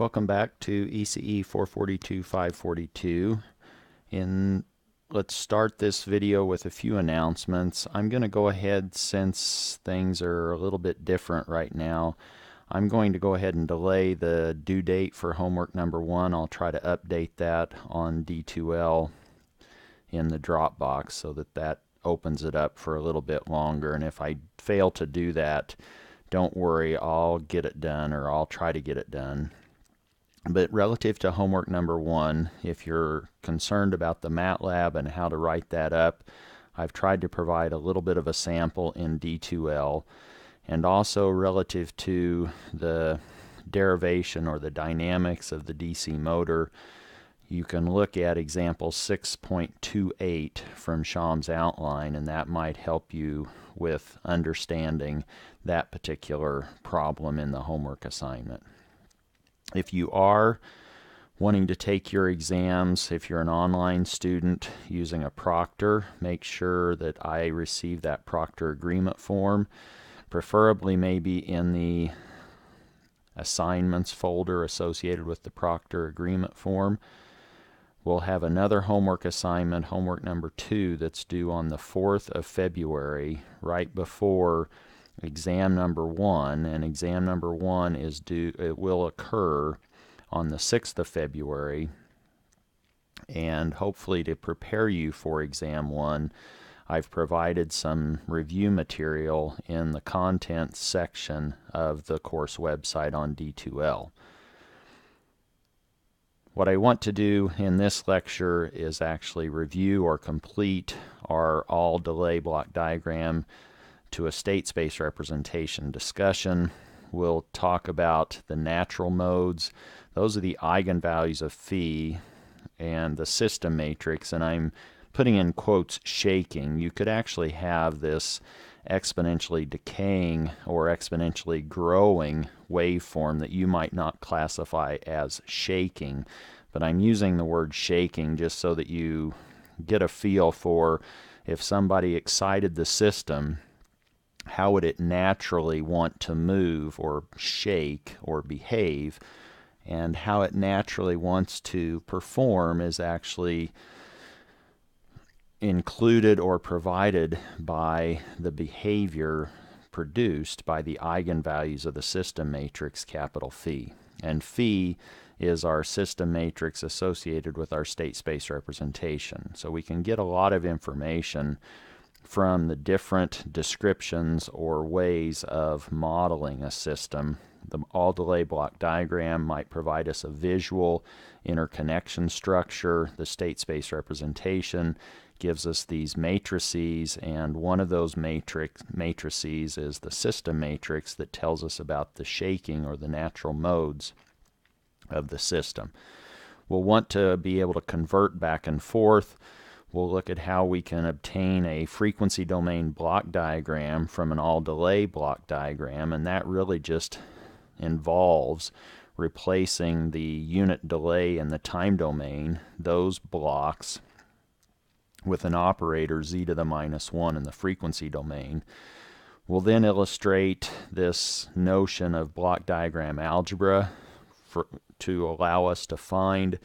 Welcome back to ECE 442-542. Let's start this video with a few announcements. I'm going to go ahead, since things are a little bit different right now, I'm going to go ahead and delay the due date for homework number 1. I'll try to update that on D2L in the Dropbox so that opens it up for a little bit longer. And if I fail to do that, don't worry, I'll get it done, or I'll try to get it done. But relative to homework number 1, if you're concerned about the MATLAB and how to write that up, I've tried to provide a little bit of a sample in D2L. And also relative to the derivation or the dynamics of the DC motor, you can look at example 6.28 from Sham's outline, and that might help you with understanding that particular problem in the homework assignment. If you are wanting to take your exams, if you're an online student using a proctor, make sure that I receive that proctor agreement form, preferably maybe in the assignments folder associated with the proctor agreement form. We'll have another homework assignment, homework number 2, that's due on the 4th of February, right before exam number 1, and exam number 1 is due, it will occur on the 6th of February. And hopefully, to prepare you for exam 1, I've provided some review material in the contents section of the course website on D2L. What I want to do in this lecture is actually review or complete our all delay block diagram to a state space representation discussion. We'll talk about the natural modes. Those are the eigenvalues of phi and the system matrix, and I'm putting in quotes shaking. You could actually have this exponentially decaying or exponentially growing waveform that you might not classify as shaking, but I'm using the word shaking just so that you get a feel for if somebody excited the system, how would it naturally want to move or shake or behave, and how it naturally wants to perform is actually included or provided by the behavior produced by the eigenvalues of the system matrix, capital Phi. And Phi is our system matrix associated with our state space representation. So we can get a lot of information from the different descriptions or ways of modeling a system. The all delay block diagram might provide us a visual interconnection structure. The state space representation gives us these matrices, and one of those matrices is the system matrix that tells us about the shaking or the natural modes of the system. We'll want to be able to convert back and forth. We'll look at how we can obtain a frequency domain block diagram from an all delay block diagram, and that really just involves replacing the unit delay in the time domain, those blocks, with an operator z to the minus 1 in the frequency domain. We'll then illustrate this notion of block diagram algebra to allow us to find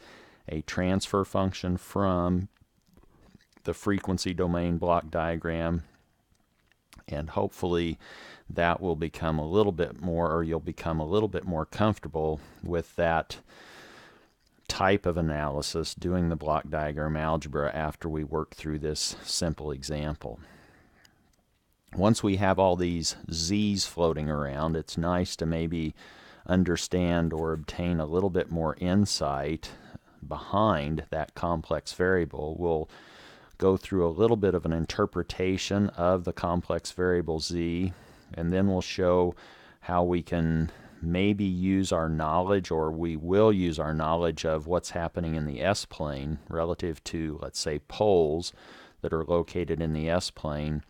a transfer function from the frequency domain block diagram, and hopefully that will become a little bit more, or you'll become a little bit more comfortable with that type of analysis, doing the block diagram algebra, after we work through this simple example. Once we have all these z's floating around, it's nice to maybe understand or obtain a little bit more insight behind that complex variable. We'll go through a little bit of an interpretation of the complex variable z, and then we'll show how we can maybe use our knowledge, or we will use our knowledge of what's happening in the S-plane relative to, let's say, poles that are located in the S-plane.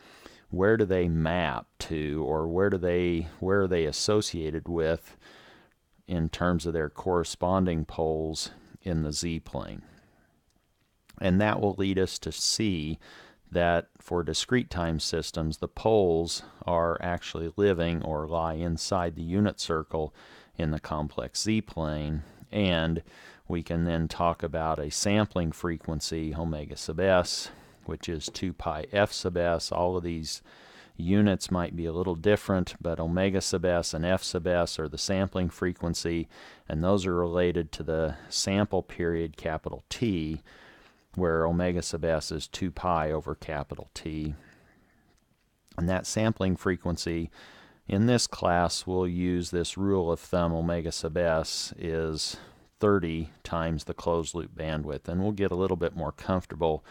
Where do they map to, or where are they associated with in terms of their corresponding poles in the Z-plane? And that will lead us to see that for discrete time systems, the poles are actually living or lie inside the unit circle in the complex Z-plane, And we can then talk about a sampling frequency, omega sub s, which is 2 pi f sub s. All of these units might be a little different, but omega sub s and f sub s are the sampling frequency, and those are related to the sample period, capital T, where omega sub s is 2 pi over capital T. And that sampling frequency, in this class, we'll use this rule of thumb, omega sub s is 30 times the closed loop bandwidth, and we'll get a little bit more comfortable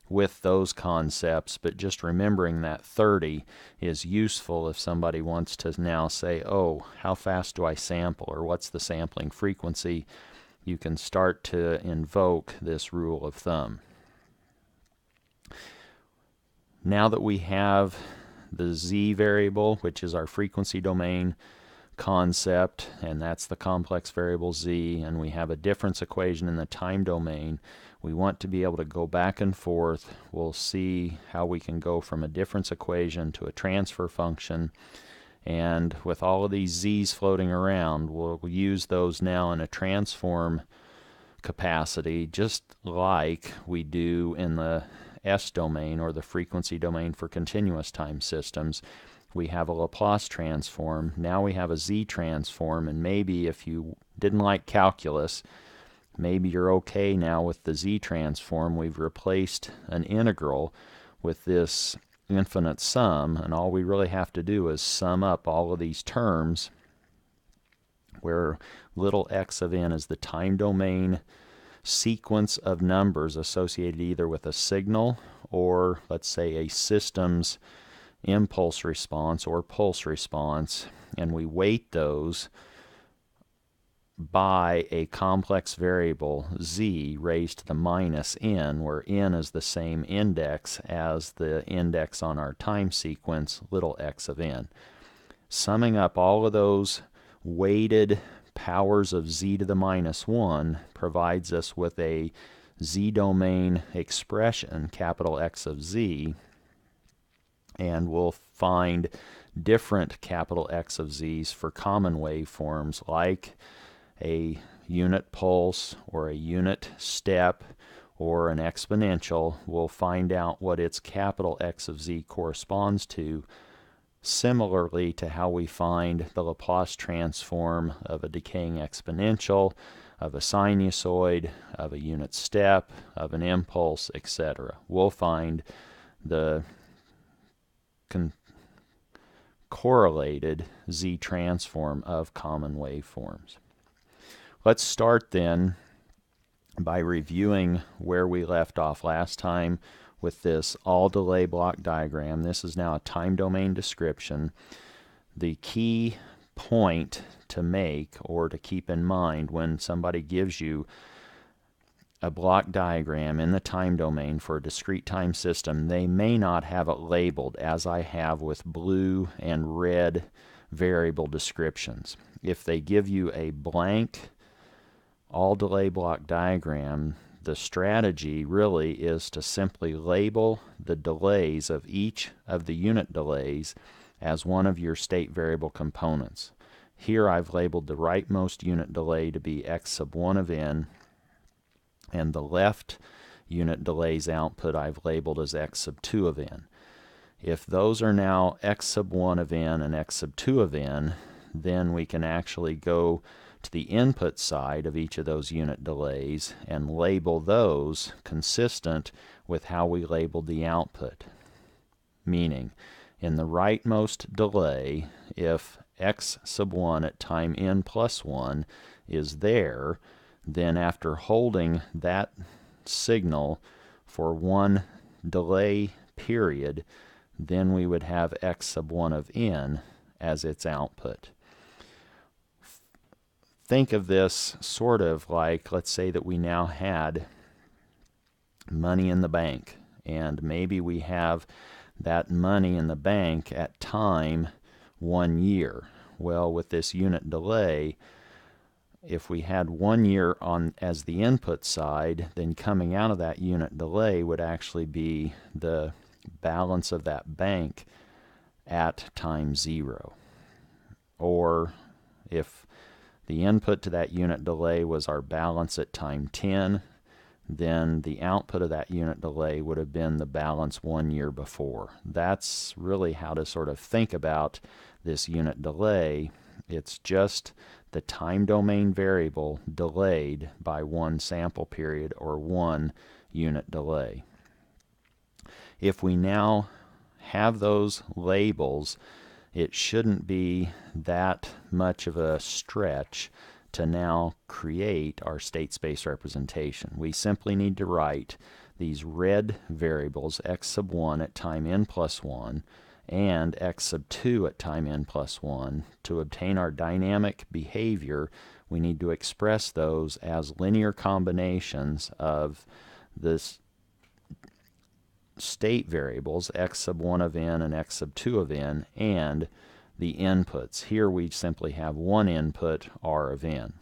with those concepts, but just remembering that 30 is useful if somebody wants to now say, oh, how fast do I sample, or what's the sampling frequency? You can start to invoke this rule of thumb. Now that we have the z variable, which is our frequency domain concept, and that's the complex variable z, and we have a difference equation in the time domain, we want to be able to go back and forth. We'll see how we can go from a difference equation to a transfer function, and with all of these z's floating around, we'll use those now in a transform capacity, just like we do in the S domain, or the frequency domain for continuous time systems. We have a Laplace transform. Now we have a Z transform, and maybe if you didn't like calculus, maybe you're okay now with the Z transform. We've replaced an integral with this infinite sum, and all we really have to do is sum up all of these terms, where little x of n is the time domain sequence of numbers associated either with a signal or, let's say, a system's impulse response or pulse response, and we weight those by a complex variable z raised to the minus n, where n is the same index as the index on our time sequence, little x of n. Summing up all of those weighted powers of z to the minus 1 provides us with a z-domain expression, capital X of z, and we'll find different capital X of z's for common waveforms like a unit pulse or a unit step or an exponential. We'll find out what its capital X of z corresponds to, similarly to how we find the Laplace transform of a decaying exponential, of a sinusoid, of a unit step, of an impulse, etc. We'll find the correlated Z transform of common waveforms. Let's start then by reviewing where we left off last time with this all delay block diagram. This is now a time domain description. The key point to make or to keep in mind when somebody gives you a block diagram in the time domain for a discrete time system, they may not have it labeled as I have with blue and red variable descriptions. If they give you a blank all delay block diagram, the strategy really is to simply label the delays of each of the unit delays as one of your state variable components. Here I've labeled the rightmost unit delay to be x sub 1 of n, and the left unit delay's output I've labeled as x sub 2 of n. If those are now x sub 1 of n and x sub 2 of n, then we can actually go to the input side of each of those unit delays and label those consistent with how we labeled the output. Meaning, in the rightmost delay, if x sub 1 at time n plus 1 is there, then after holding that signal for one delay period, then we would have x sub 1 of n as its output. Think of this sort of like, let's say that we now had money in the bank, and maybe we have that money in the bank at time 1 year. Well, with this unit delay, if we had 1 year on as the input side, then coming out of that unit delay would actually be the balance of that bank at time 0. Or if The input to that unit delay was our balance at time 10. Then the output of that unit delay would have been the balance 1 year before. That's really how to sort of think about this unit delay. It's just the time domain variable delayed by one sample period or one unit delay. If we now have those labels, it shouldn't be that much of a stretch to now create our state space representation. We simply need to write these red variables, x sub 1 at time n plus 1 and x sub 2 at time n plus 1. To obtain our dynamic behavior, we need to express those as linear combinations of this state variables, x sub 1 of n and x sub 2 of n, and the inputs. Here we simply have one input, r of n.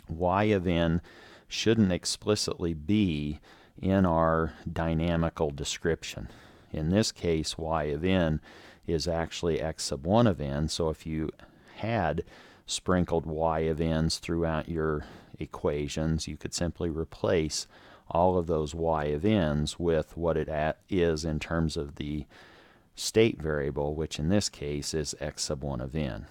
Y of n shouldn't explicitly be in our dynamical description. In this case, y of n is actually x sub 1 of n, so if you had sprinkled y of n's throughout your equations, you could simply replace all of those y of n's with what it is in terms of the state variable, which in this case is x sub 1 of n.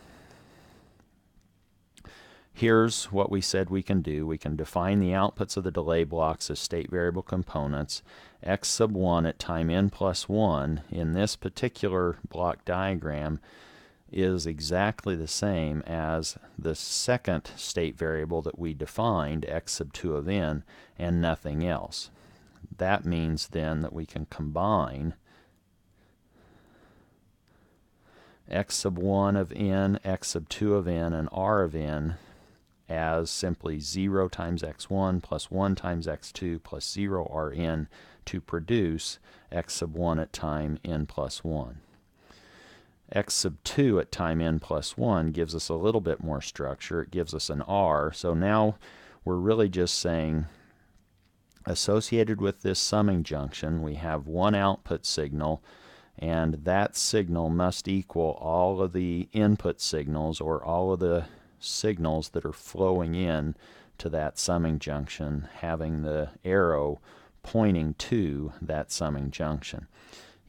Here's what we said we can do. We can define the outputs of the delay blocks as state variable components. X sub 1 at time n plus 1 in this particular block diagram is exactly the same as the second state variable that we defined, x sub 2 of n, and nothing else. That means then that we can combine x sub 1 of n, x sub 2 of n, and r of n as simply 0 times x1 plus 1 times x2 plus 0 rn to produce x sub 1 at time n plus 1. X sub 2 at time n plus 1 gives us a little bit more structure. It gives us an r. So now we're really just saying associated with this summing junction we have one output signal, and that signal must equal all of the input signals or all of the signals that are flowing in to that summing junction, having the arrow pointing to that summing junction.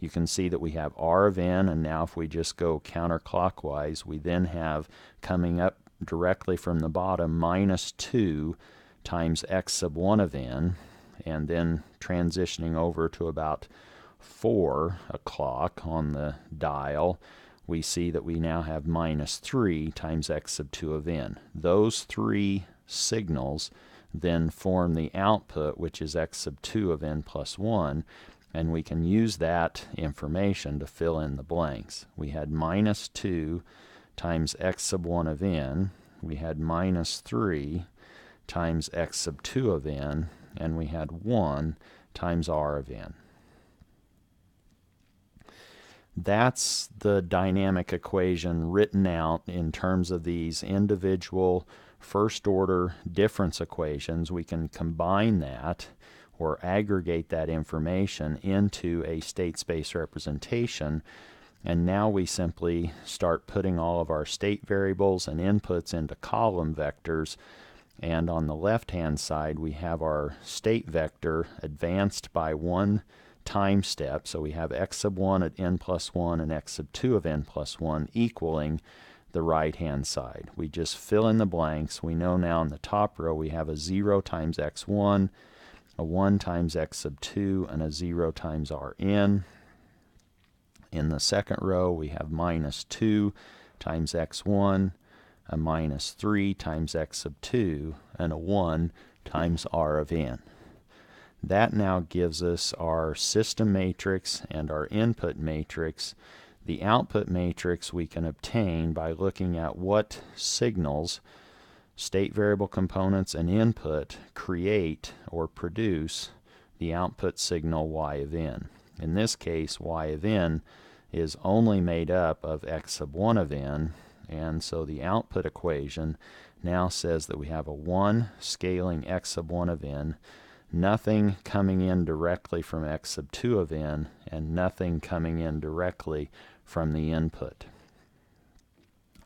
You can see that we have r of n, and now if we just go counterclockwise, we then have coming up directly from the bottom minus 2 times x sub 1 of n, and then transitioning over to about 4 o'clock on the dial, we see that we now have minus 3 times x sub 2 of n. Those three signals then form the output, which is x sub 2 of n plus 1, and we can use that information to fill in the blanks. We had minus 2 times x sub 1 of n, we had minus 3 times x sub 2 of n, and we had 1 times r of n. That's the dynamic equation written out in terms of these individual first-order difference equations. We can combine that or aggregate that information into a state space representation, and now we simply start putting all of our state variables and inputs into column vectors, and on the left-hand side we have our state vector advanced by one time step, so we have x sub 1 at n plus 1 and x sub 2 of n plus 1 equaling the right-hand side. We just fill in the blanks. We know now in the top row we have a 0 times x1, a 1 times x sub 2, and a 0 times rn. In the second row we have minus 2 times x1, a minus 3 times x sub 2, and a 1 times r of n. That now gives us our system matrix and our input matrix. The output matrix we can obtain by looking at what signals, state variable components, and input create or produce the output signal y of n. In this case, y of n is only made up of x sub 1 of n, and so the output equation now says that we have a 1 scaling x sub 1 of n, nothing coming in directly from x sub 2 of n, and nothing coming in directly from the input.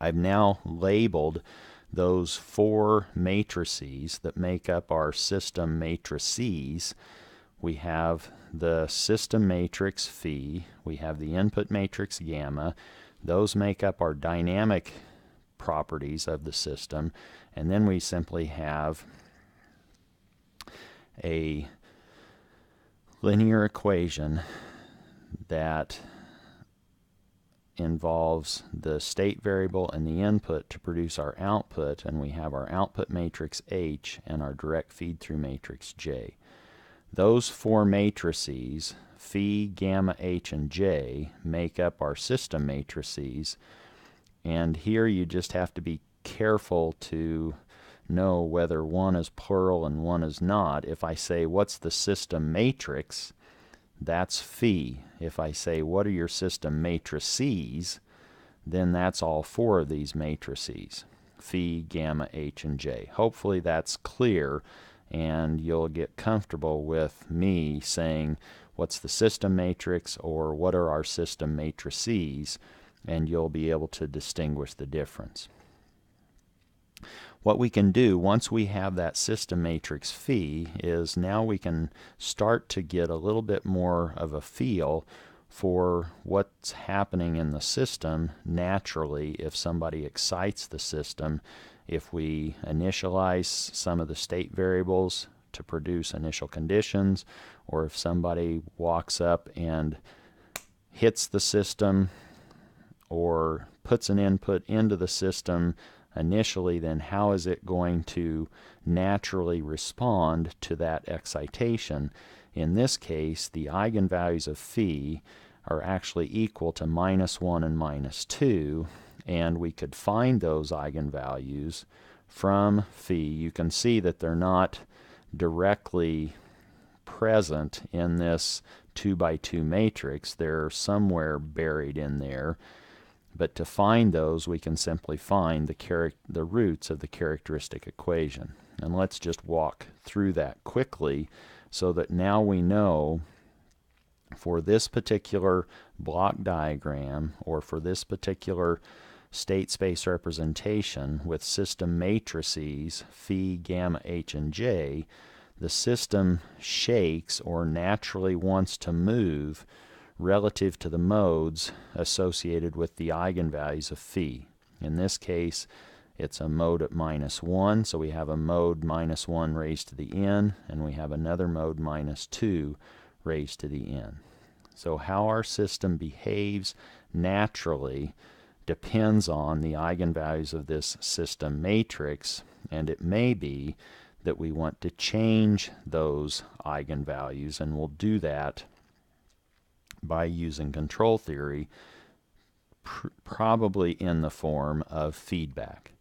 I've now labeled those four matrices that make up our system matrices. We have the system matrix phi, we have the input matrix gamma. Those make up our dynamic properties of the system, and then we simply have a linear equation that involves the state variable and the input to produce our output, and we have our output matrix H and our direct feed-through matrix J. Those four matrices, phi, gamma, H, and J, make up our system matrices, and here you just have to be careful to know whether one is plural and one is not. If I say, what's the system matrix? That's phi. If I say, what are your system matrices? Then that's all four of these matrices, phi, gamma, H, and J. Hopefully that's clear, and you'll get comfortable with me saying, what's the system matrix, or what are our system matrices, and you'll be able to distinguish the difference. What we can do once we have that system matrix phi is now we can start to get a little bit more of a feel for what's happening in the system naturally if somebody excites the system. If we initialize some of the state variables to produce initial conditions, or if somebody walks up and hits the system or puts an input into the system initially, then how is it going to naturally respond to that excitation? In this case, the eigenvalues of phi are actually equal to -1 and -2, and we could find those eigenvalues from phi. You can see that they're not directly present in this 2 by 2 matrix. They're somewhere buried in there. But to find those, we can simply find the roots of the characteristic equation. And let's just walk through that quickly so that now we know for this particular block diagram, or for this particular state space representation with system matrices phi, gamma, H, and J, the system shakes or naturally wants to move relative to the modes associated with the eigenvalues of phi. In this case, it's a mode at -1, so we have a mode -1 raised to the n, and we have another mode -2 raised to the n. So how our system behaves naturally depends on the eigenvalues of this system matrix, and it may be that we want to change those eigenvalues, and we'll do that by using control theory, probably in the form of feedback.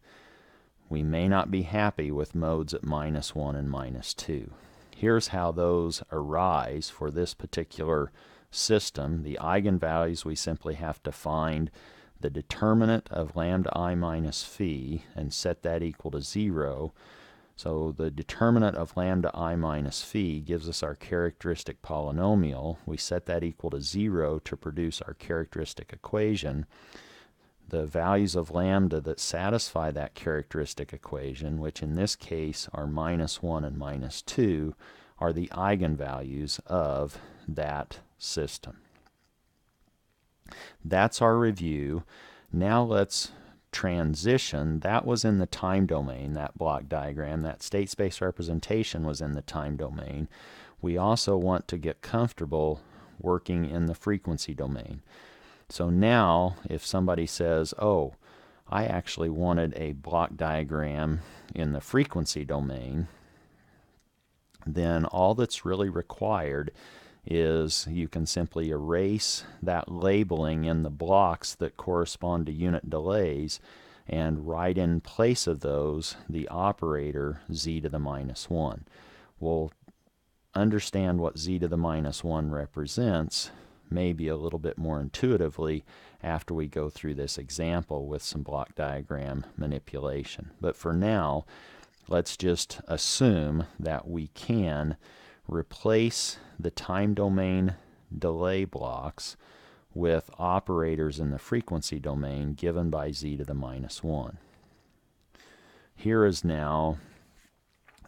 We may not be happy with modes at -1 and -2. Here's how those arise for this particular system. The eigenvalues, we simply have to find the determinant of lambda I minus phi and set that equal to 0. So the determinant of lambda I minus phi gives us our characteristic polynomial. We set that equal to 0 to produce our characteristic equation. The values of lambda that satisfy that characteristic equation, which in this case are -1 and -2, are the eigenvalues of that system. That's our review. Now let's transition. That was in the time domain, that block diagram. That state space representation was in the time domain. We also want to get comfortable working in the frequency domain. So now if somebody says, oh, I actually wanted a block diagram in the frequency domain, then all that's really required is you can simply erase that labeling in the blocks that correspond to unit delays and write in place of those the operator z to the -1. We'll understand what z to the -1 represents maybe a little bit more intuitively after we go through this example with some block diagram manipulation. But for now, let's just assume that we can replace the time domain delay blocks with operators in the frequency domain given by z to the -1. here is now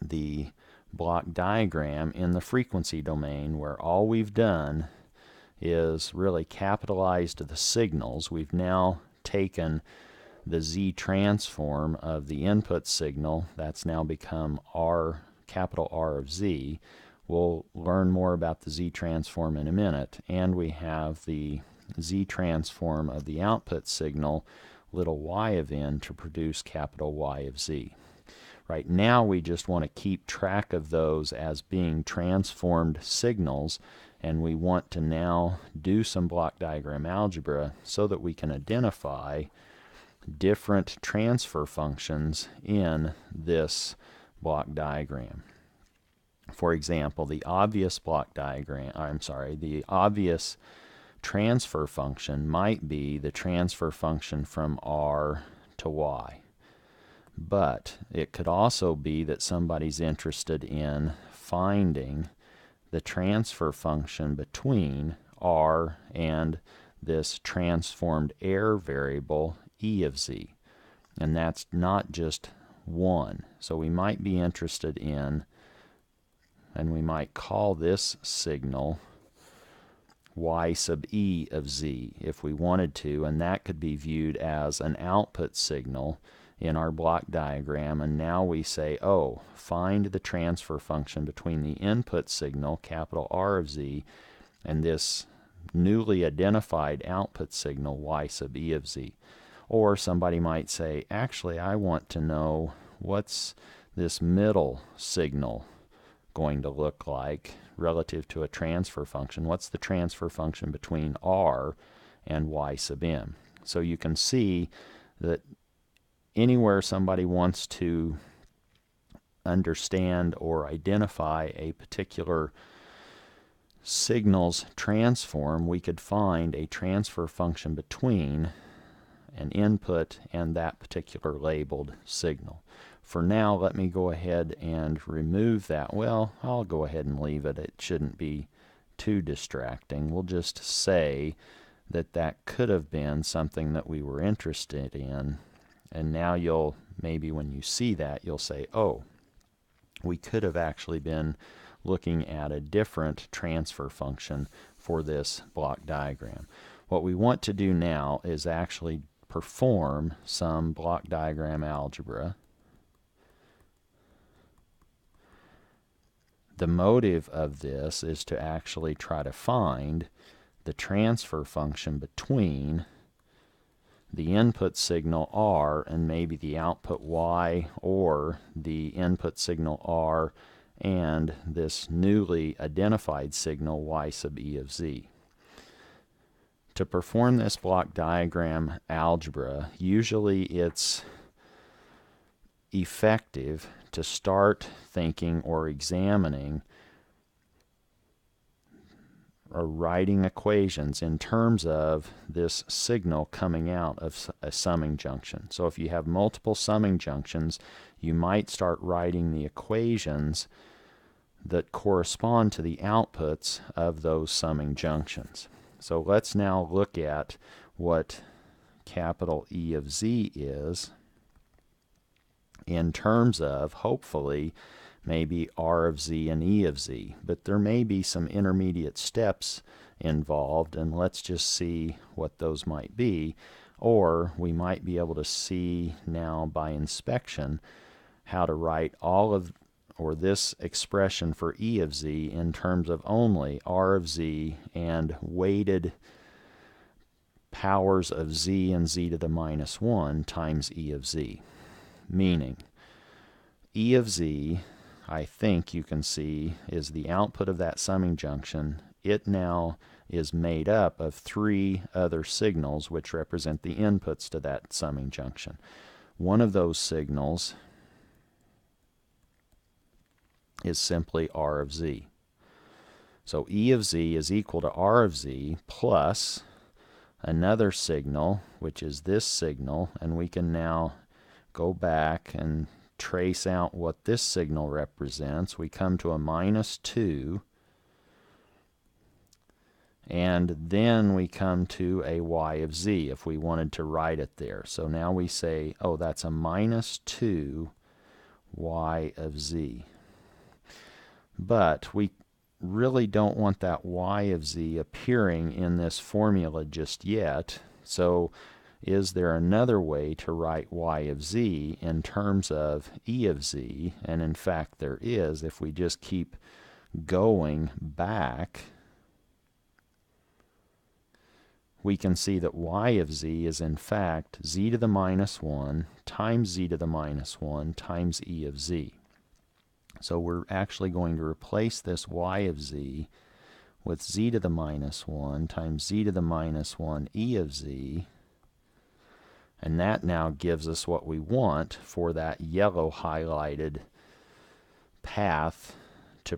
the block diagram in the frequency domain, where all we've done is really capitalized the signals. We've now taken the Z transform of the input signal. That's now become R, capital R of Z. We'll learn more about the Z transform in a minute. And we have the Z transform of the output signal, little y of n, to produce capital Y of Z. Right now we just want to keep track of those as being transformed signals, and we want to now do some block diagram algebra so that we can identify different transfer functions in this block diagram. For example, the obvious the obvious transfer function might be the transfer function from R to Y. But it could also be that somebody's interested in finding the transfer function between R and this transformed error variable E of Z. And that's not just one. So we might be interested in, and we might call this signal Y sub E of Z if we wanted to, and that could be viewed as an output signal in our block diagram. And now we say, oh, find the transfer function between the input signal, capital R of Z, and this newly identified output signal, Y sub E of Z. Or somebody might say, actually, I want to know what's this middle signal going to look like relative to a transfer function. What's the transfer function between R and Y sub M? So you can see that anywhere somebody wants to understand or identify a particular signal's transform, we could find a transfer function between an input and that particular labeled signal. For now, let me go ahead and remove that. Well, I'll go ahead and leave it. It shouldn't be too distracting. We'll just say that that could have been something that we were interested in. And now you'll, maybe when you see that, you'll say, oh, we could have actually been looking at a different transfer function for this block diagram. What we want to do now is actually perform some block diagram algebra. The motive of this is to actually try to find the transfer function between the input signal R and maybe the output Y, or the input signal R and this newly identified signal Y sub E of Z. To perform this block diagram algebra, usually it's effective to start thinking or examining or writing equations in terms of this signal coming out of a summing junction. So if you have multiple summing junctions, you might start writing the equations that correspond to the outputs of those summing junctions. So let's now look at what capital E of Z is in terms of, hopefully, maybe R of Z and E of Z. But there may be some intermediate steps involved, and let's just see what those might be. Or we might be able to see now by inspection how to write all of, or this expression for E of Z in terms of only R of Z and weighted powers of Z and Z to the minus 1 times E of Z. Meaning, E of Z, I think you can see, is the output of that summing junction. It now is made up of 3 other signals which represent the inputs to that summing junction. One of those signals is simply R of Z. So E of Z is equal to R of Z plus another signal, which is this signal, and we can now go back and trace out what this signal represents. We come to a minus 2, and then we come to a Y of Z if we wanted to write it there. So now we say, oh, that's a minus 2 y of z. But we really don't want that y of z appearing in this formula just yet. So is there another way to write y of z in terms of e of z? And in fact there is. If we just keep going back, we can see that y of z is in fact z to the minus 1 times z to the minus 1 times e of z. So we're actually going to replace this y of z with z to the minus 1 times z to the minus 1 e of z. And that now gives us what we want for that yellow highlighted path to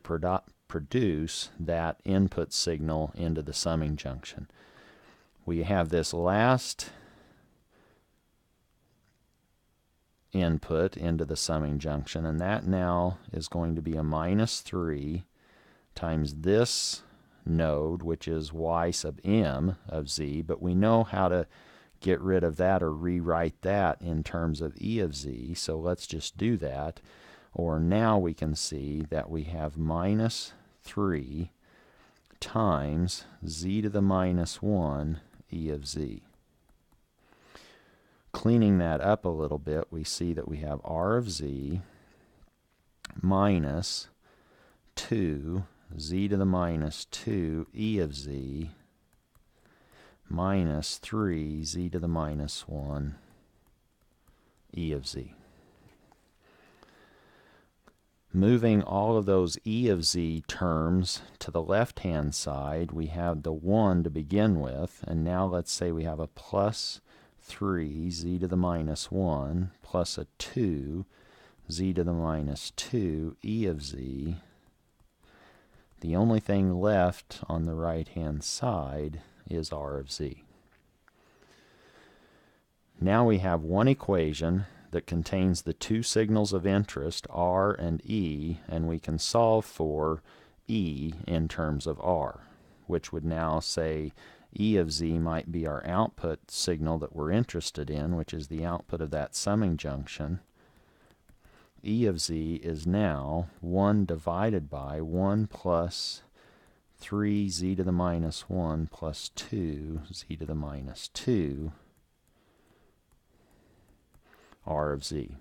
produce that input signal into the summing junction. We have this last input into the summing junction, and that now is going to be a minus 3 times this node, which is y sub m of z, but we know how to get rid of that or rewrite that in terms of e of z, so let's just do that. Or now we can see that we have minus 3 times z to the minus 1 e of z. Cleaning that up a little bit, we see that we have r of z minus 2 z to the minus 2 e of z minus 3 z to the minus 1 e of z. Moving all of those e of z terms to the left-hand side, we have the 1 to begin with, and now let's say we have a plus 3 z to the minus 1 plus a 2 z to the minus 2 e of z. The only thing left on the right-hand side is r of z. Now we have one equation that contains the two signals of interest, r and e, and we can solve for e in terms of r, which would now say e of z might be our output signal that we're interested in, which is the output of that summing junction. E of z is now 1 divided by 1 plus 3 z to the minus 1 plus 2 z to the minus 2 r of z.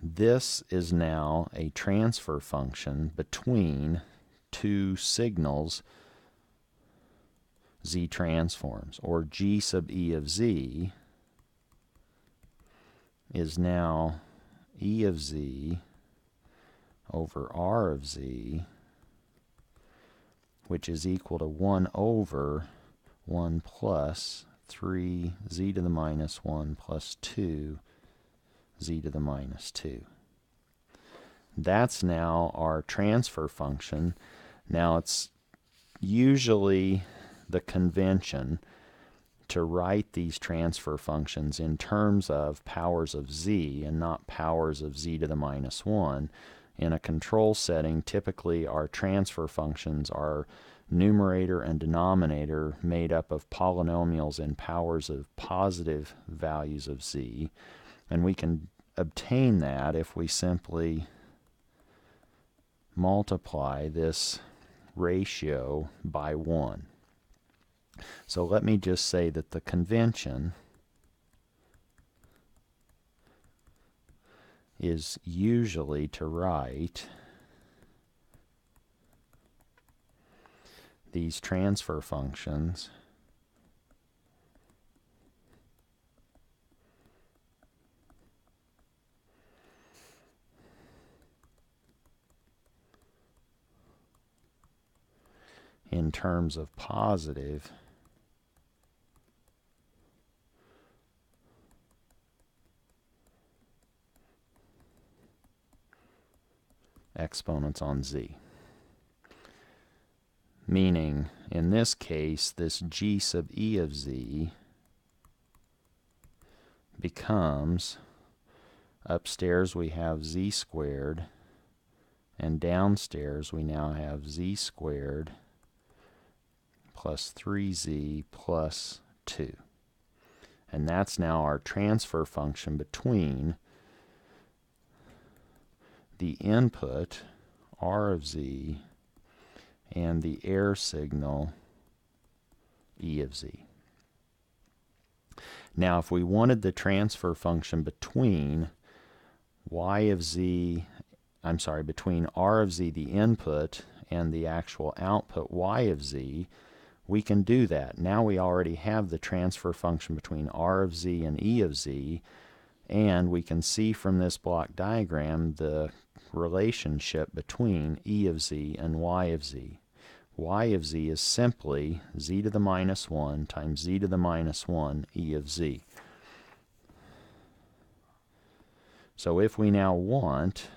This is now a transfer function between two signals z transforms, or g sub e of z is now e of z over r of z, which is equal to 1 over 1 plus 3 z to the minus 1 plus 2 z to the minus 2. That's now our transfer function. Now it's usually the convention to write these transfer functions in terms of powers of z and not powers of z to the minus 1. In a control setting, typically our transfer functions are numerator and denominator made up of polynomials in powers of positive values of z, and we can obtain that if we simply multiply this ratio by 1. So let me just say that the convention is usually to write these transfer functions in terms of positive exponents on z. Meaning, in this case, this g sub e of z becomes, upstairs we have z squared, and downstairs we now have z squared plus 3z plus 2. And that's now our transfer function between the input, R of z, and the error signal, E of z. Now, if we wanted the transfer function between between R of z, the input, and the actual output, Y of z, we can do that. Now we already have the transfer function between R of z and E of z, and we can see from this block diagram the relationship between E of z and Y of z. Y of z is simply z to the minus 1 times z to the minus 1 E of z. So if we now want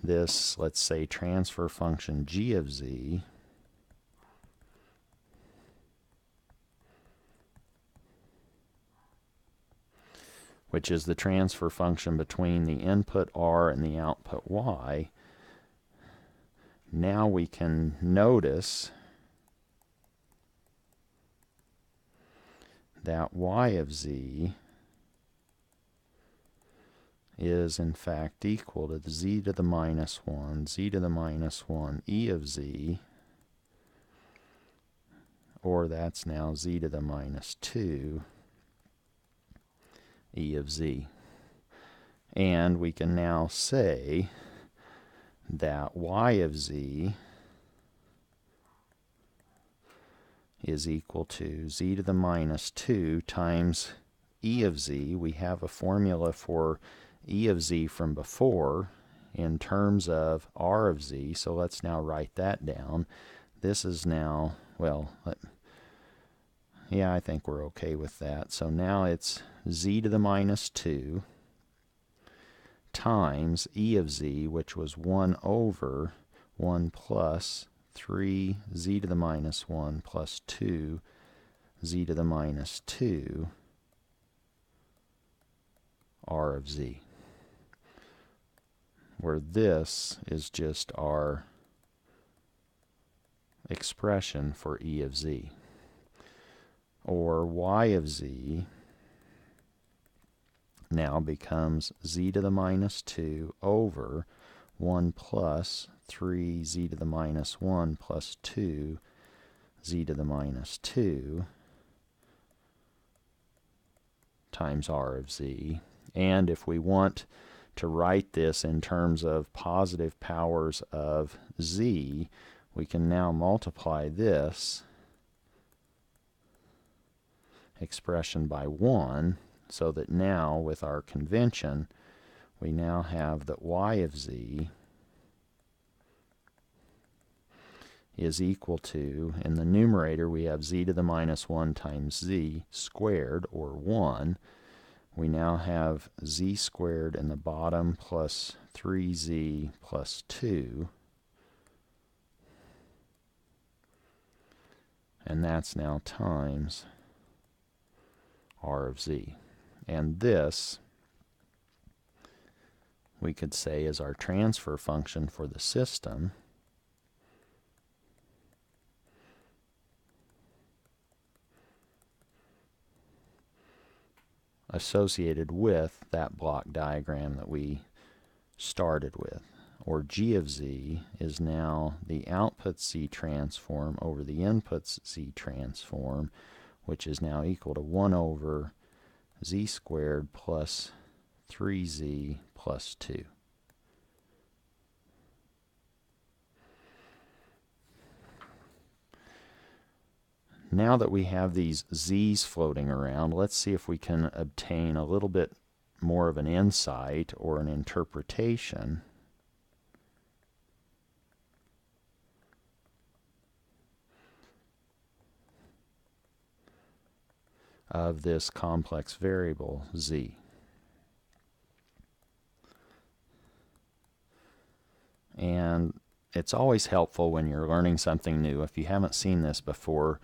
this, let's say, transfer function g of z, which is the transfer function between the input r and the output y, now we can notice that y of z is in fact equal to z to the minus 1, z to the minus 1 E of z, or that's now z to the minus 2 E of z. And we can now say that y of z is equal to z to the minus 2 times E of z. We have a formula for E of z from before in terms of R of z, so let's now write that down. This is now, well, yeah, I think we're okay with that. So now it's z to the minus 2 times E of z, which was 1 over 1 plus 3 z to the minus 1 plus 2 z to the minus 2 R of z, where this is just our expression for E of z. Or y of z now becomes z to the minus 2 over 1 plus 3 z to the minus 1 plus 2 z to the minus 2 times R of z. And if we want to write this in terms of positive powers of z, we can now multiply this expression by 1, so that now with our convention we now have that y of z is equal to, in the numerator we have z to the minus 1 times z squared, or 1. We now have z squared in the bottom plus 3z plus 2. And that's now times R of z. And this, we could say, is our transfer function for the system. Associated with that block diagram that we started with. Or g of z is now the output z transform over the input z transform, which is now equal to 1 over z squared plus 3z plus 2. Now that we have these z's floating around, let's see if we can obtain a little bit more of an insight or an interpretation of this complex variable z. And it's always helpful when you're learning something new. If you haven't seen this before,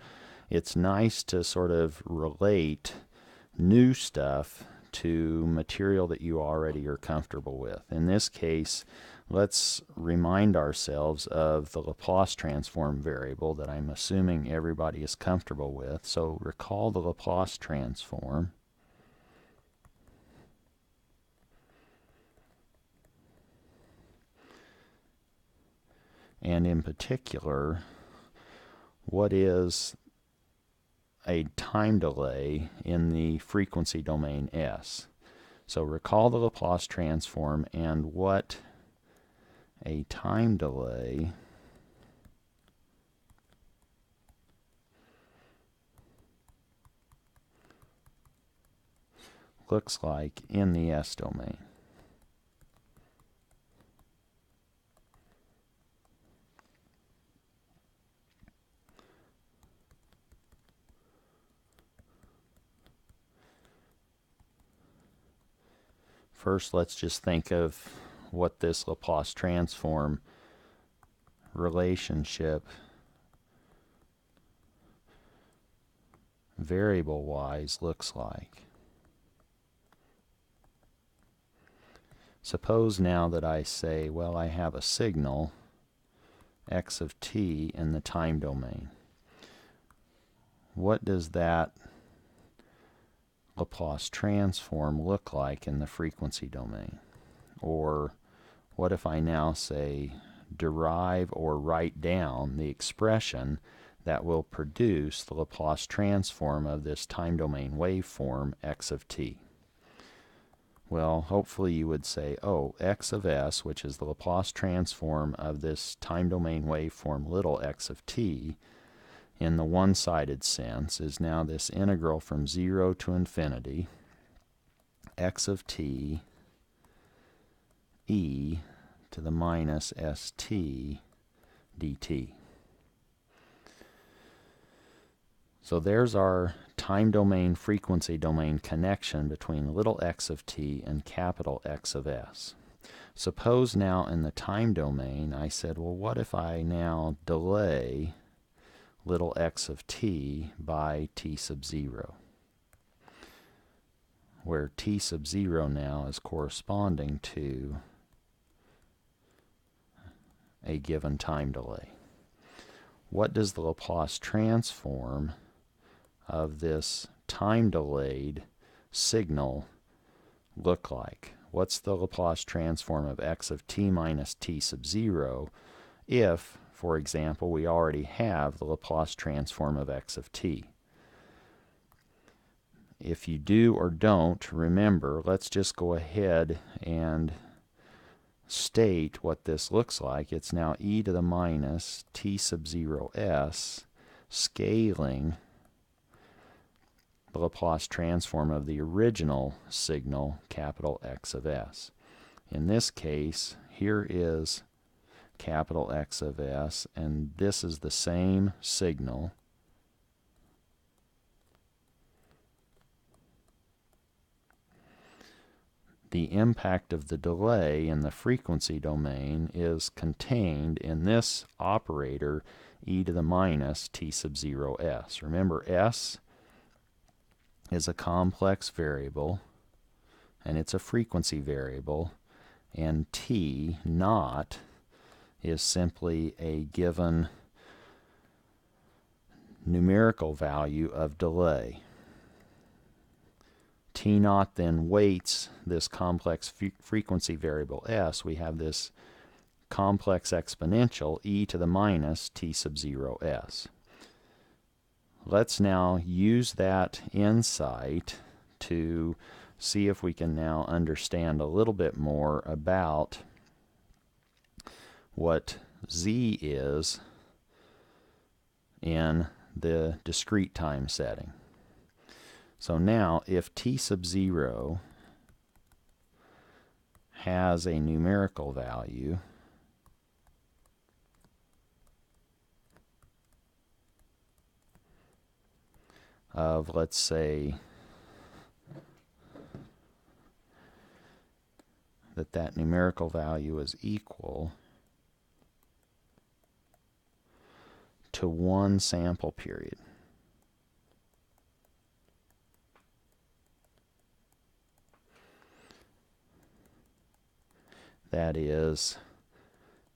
it's nice to sort of relate new stuff to material that you already are comfortable with. In this case, let's remind ourselves of the Laplace transform variable that I'm assuming everybody is comfortable with. So recall the Laplace transform. And in particular, what is a time delay in the frequency domain S? So recall the Laplace transform and what a time delay looks like in the S domain. First, let's just think of what this Laplace transform relationship variable-wise looks like. Suppose now that I say, well, I have a signal x of t in the time domain. What does that Laplace transform look like in the frequency domain? Or what if I now say derive or write down the expression that will produce the Laplace transform of this time domain waveform x of t? Well, hopefully you would say, oh, x of s, which is the Laplace transform of this time domain waveform little x of t, in the one-sided sense, is now this integral from 0 to infinity, x of t e to the minus st dt. So there's our time domain frequency domain connection between little x of t and capital X of s. Suppose now in the time domain I said, well, what if I now delay little x of t by t sub 0, where t sub 0 now is corresponding to a given time delay. What does the Laplace transform of this time delayed signal look like? What's the Laplace transform of x of t minus t sub 0 if, for example, we already have the Laplace transform of x of t? If you do or don't remember, let's just go ahead and state what this looks like. It's now e to the minus t sub 0s scaling the Laplace transform of the original signal, capital X of s. In this case, here is capital X of s, and this is the same signal. The impact of the delay in the frequency domain is contained in this operator, e to the minus t sub 0s. Remember, s is a complex variable, and it's a frequency variable, and t naught is simply a given numerical value of delay. T naught then weights this complex frequency variable s. We have this complex exponential e to the minus t sub 0s. Let's now use that insight to see if we can now understand a little bit more about what z is in the discrete time setting. So now, if t sub 0 has a numerical value of, let's say, that numerical value is equal to 1 sample period. That is,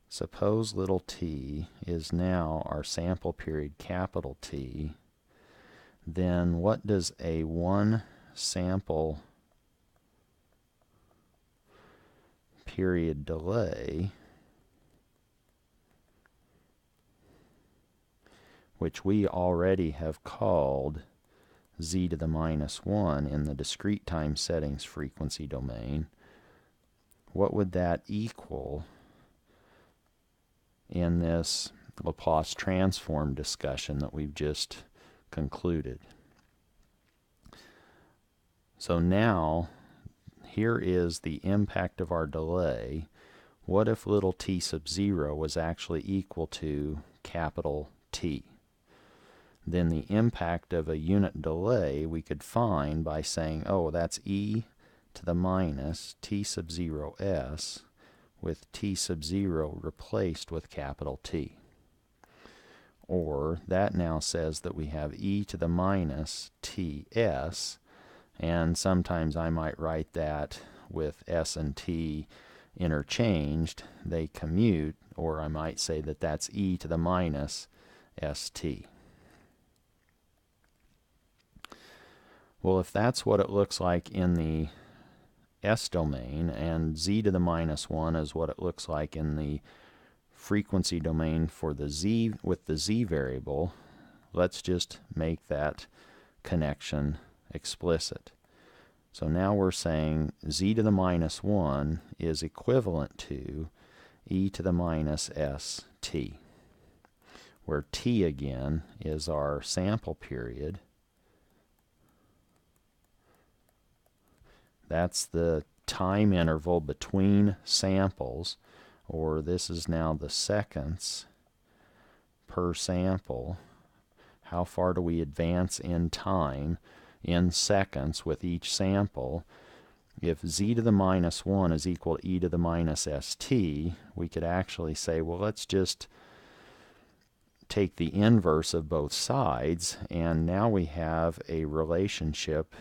suppose little t is now our sample period capital T, then what does a one sample period delay, which we already have called z to the minus 1 in the discrete time settings frequency domain, what would that equal in this Laplace transform discussion that we've just concluded? So now, here is the impact of our delay. What if little t sub 0 was actually equal to capital T? Then the impact of a unit delay we could find by saying, oh, that's e to the minus t sub 0 s with t sub 0 replaced with capital T. Or that now says that we have e to the minus ts, and sometimes I might write that with s and t interchanged. They commute, or I might say that that's e to the minus st. Well, if that's what it looks like in the S domain, and z to the minus 1 is what it looks like in the frequency domain for the z with the z variable, let's just make that connection explicit. So now we're saying z to the minus 1 is equivalent to e to the minus st, where t again is our sample period. That's the time interval between samples, or this is now the seconds per sample. How far do we advance in time in seconds with each sample? If z to the minus 1 is equal to e to the minus st, we could actually say, well, let's just take the inverse of both sides, and now we have a relationship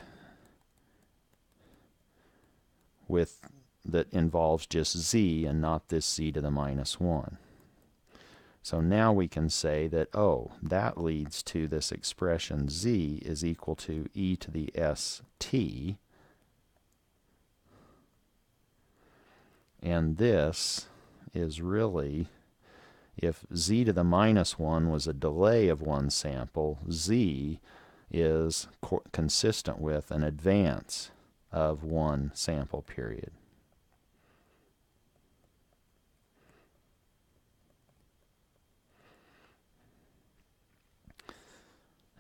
that involves just z and not this z to the minus 1. So now we can say that, oh, that leads to this expression z is equal to e to the st, and this is really, if z to the minus 1 was a delay of one sample, z is consistent with an advance of one sample period.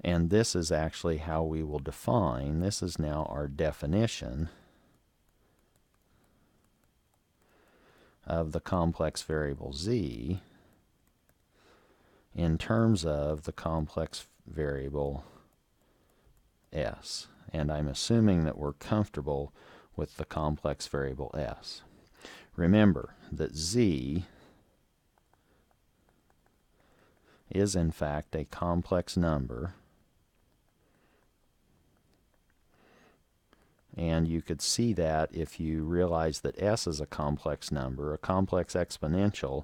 And this is actually how we will define, this is now our definition of the complex variable z in terms of the complex variable s. And I'm assuming that we're comfortable with the complex variable s. Remember that z is in fact a complex number, and you could see that if you realize that s is a complex number. A complex exponential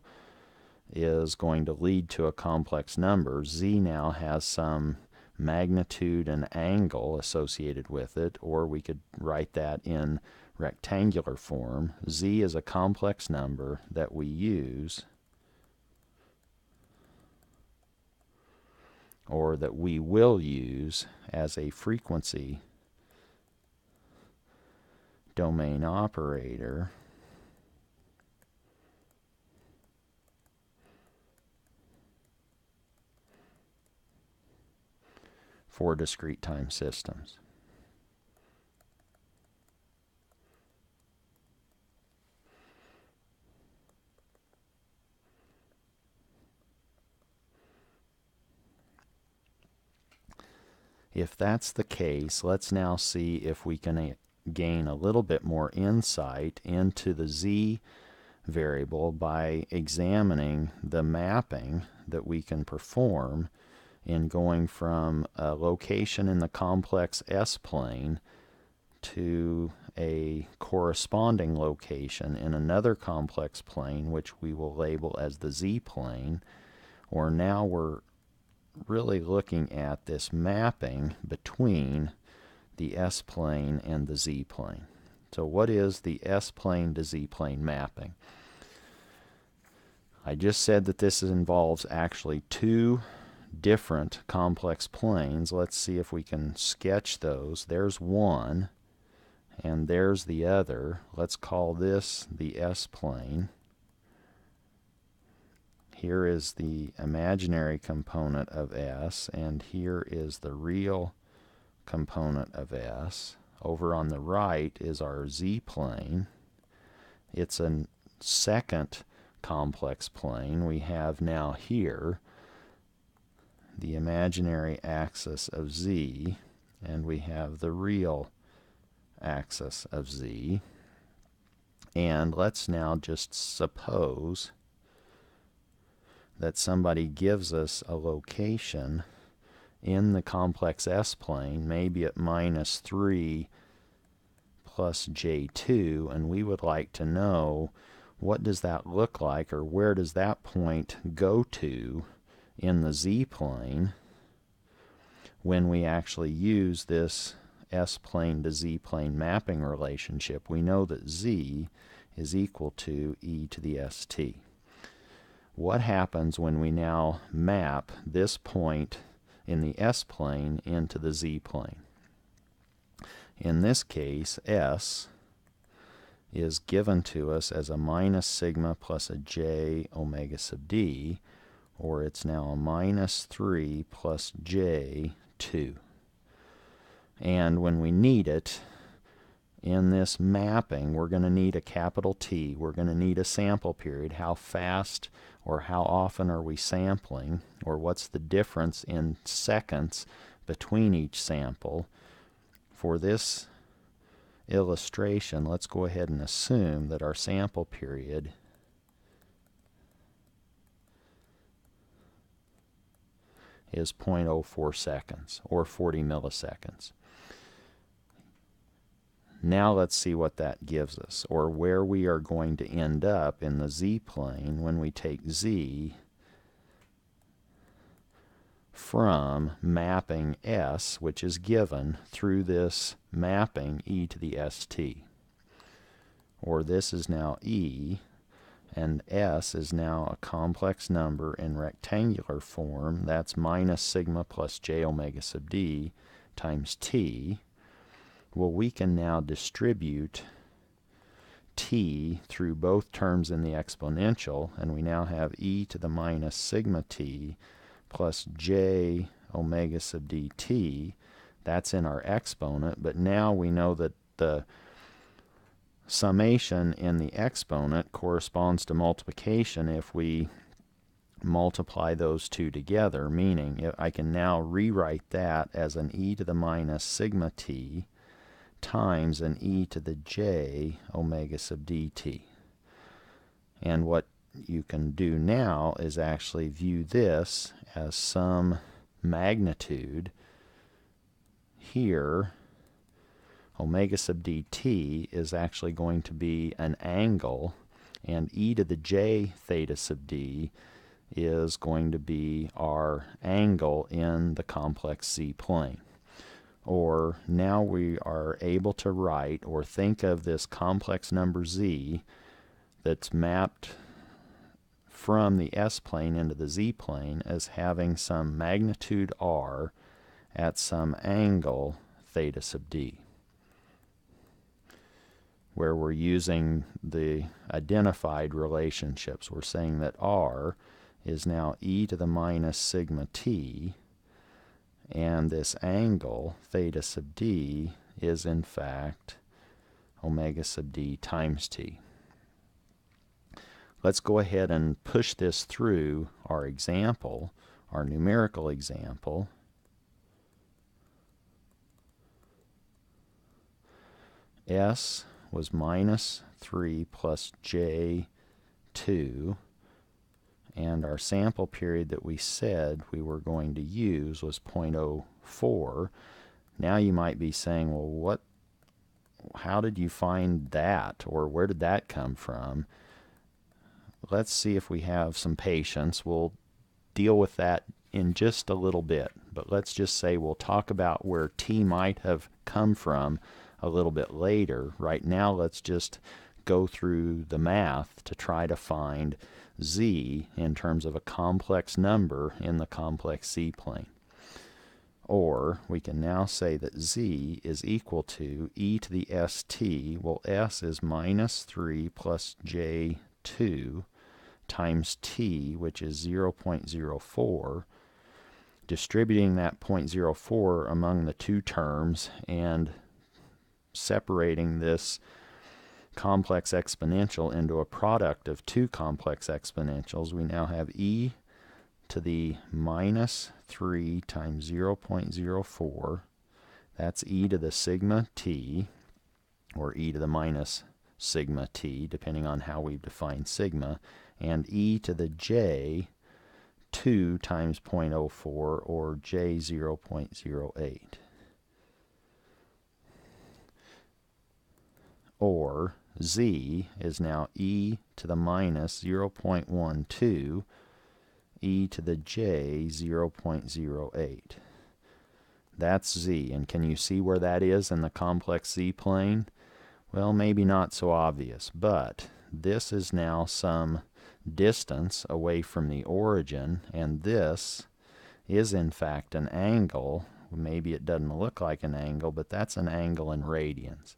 is going to lead to a complex number. Z now has some magnitude and angle associated with it, or we could write that in rectangular form. Z is a complex number that we use, or that we will use, as a frequency domain operator for discrete time systems. If that's the case, let's now see if we can gain a little bit more insight into the z variable by examining the mapping that we can perform in going from a location in the complex S-plane to a corresponding location in another complex plane, which we will label as the z-plane, or now we're really looking at this mapping between the s-plane and the z-plane. So what is the s-plane to z-plane mapping? I just said that this involves actually two different complex planes. Let's see if we can sketch those. There's one, and there's the other. Let's call this the s-plane. Here is the imaginary component of s, and here is the real component of s. Over on the right is our z-plane. It's a second complex plane. We have now here the imaginary axis of z, and we have the real axis of z. And let's now just suppose that somebody gives us a location in the complex s-plane, maybe at -3 plus j2, and we would like to know what does that look like, or where does that point go to in the z-plane when we actually use this s-plane to z-plane mapping relationship. We know that z is equal to e to the st. What happens when we now map this point in the s-plane into the z-plane? In this case, s is given to us as a minus sigma plus a j omega sub d, or it's now a -3 plus j2. And when we need it in this mapping, we're going to need a capital T. We're going to need a sample period. How fast or how often are we sampling, or what's the difference in seconds between each sample? For this illustration, let's go ahead and assume that our sample period is 0.04 seconds, or 40 milliseconds. Now let's see what that gives us, or where we are going to end up in the z-plane when we take z from mapping s, which is given through this mapping e to the st. Or this is now e, and s is now a complex number in rectangular form. That's minus sigma plus j omega sub d times t. Well, we can now distribute t through both terms in the exponential, and we now have e to the minus sigma t plus j omega sub dt. That's in our exponent, but now we know that the summation in the exponent corresponds to multiplication if we multiply those two together, meaning I can now rewrite that as an e to the minus sigma t times an e to the j omega sub dt. And what you can do now is actually view this as some magnitude. Here, omega sub dt is actually going to be an angle, and e to the j theta sub d is going to be our angle in the complex z-plane. Or now we are able to write or think of this complex number z that's mapped from the s-plane into the z-plane as having some magnitude r at some angle theta sub d, where we're using the identified relationships. We're saying that r is now e to the minus sigma t, and this angle theta sub d is in fact omega sub d times t. Let's go ahead and push this through our example, our numerical example. S was -3 plus j2, and our sample period that we said we were going to use was 0.04. Now you might be saying, well, what how did you find that, or where did that come from? Let's see if we have some patience. We'll deal with that in just a little bit, but let's just say we'll talk about where t might have come from a little bit later. Right now, let's just go through the math to try to find z in terms of a complex number in the complex z-plane. Or we can now say that z is equal to e to the st. Well, s is minus 3 plus j2 times t, which is 0.04, distributing that 0.04 among the two terms and separating this complex exponential into a product of two complex exponentials. We now have e to the minus 3 times 0.04. That's e to the sigma t, or e to the minus sigma t, depending on how we define sigma, and e to the j 2 times 0.04, or j 0.08. Or z is now e to the minus 0.12, e to the j 0.08. That's z, and can you see where that is in the complex z-plane? Well, maybe not so obvious, but this is now some distance away from the origin, and this is in fact an angle. Maybe it doesn't look like an angle, but that's an angle in radians.